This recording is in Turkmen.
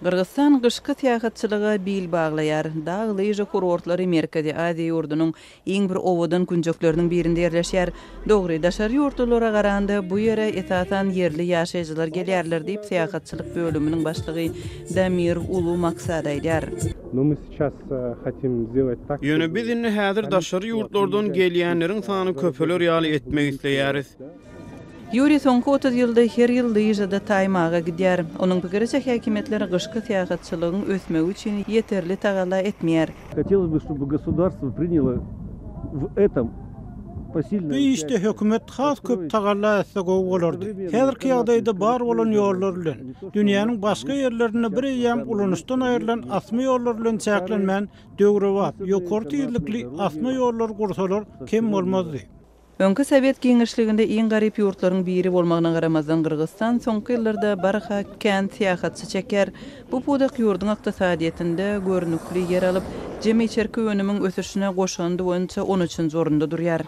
Qırgızstan qışkı seyahatçılığa bil bağlayar. Dağlıca kurortları Merkezi Aziya yurdunun iň bir owadan günjökleriniň birinde yerleşýär. Dogry daşary ýurtlara garanda bu ýere esasan yerli ýaşaýjylar gelýärler diýip seyahatçylyk bölüminiň başlygy Damir Ulu maksat aýdýar. Но мы сейчас хотим сделать так. Ýöne biz indi häzir daşary ýurtlardan gelýänleriň sany köpeler ýaly etmek isleýäris. Yuri soňky 30 ýylda her ýyl lyjada taýmaga gidýär. Onuň pikiriçe häkimetler qışkı seyahatçylygyň ösmegi üçin ýeterli tagala etmeýär. Хотелось бы, чтобы государство приняло в этом посильное Bu işte hökümet has köp tagalla etse gowy bolardy. Häzirki ýagdaýda bar bolan ýollar bilen dünýäniň başga ýerlerine bir ýam ulanışdan aýrylan asma ýollar bilen çäklenmän döwrewap, ýokary ýyllikly asma ýollar gursalar kim bolmazdy. Öňkü Sowet giňişliginde iň garyp ýurtlaryň biri bolmagyna garamazdan Qırgızstan soňky ýyllarda barha kent seyahatçy çeker. Bu pudak ýurduň ykdysadyetinde görnükli yer alyp, jemgyýetçilik önümiň ösüşine goşandy boýunça 13-nji orunda durýar.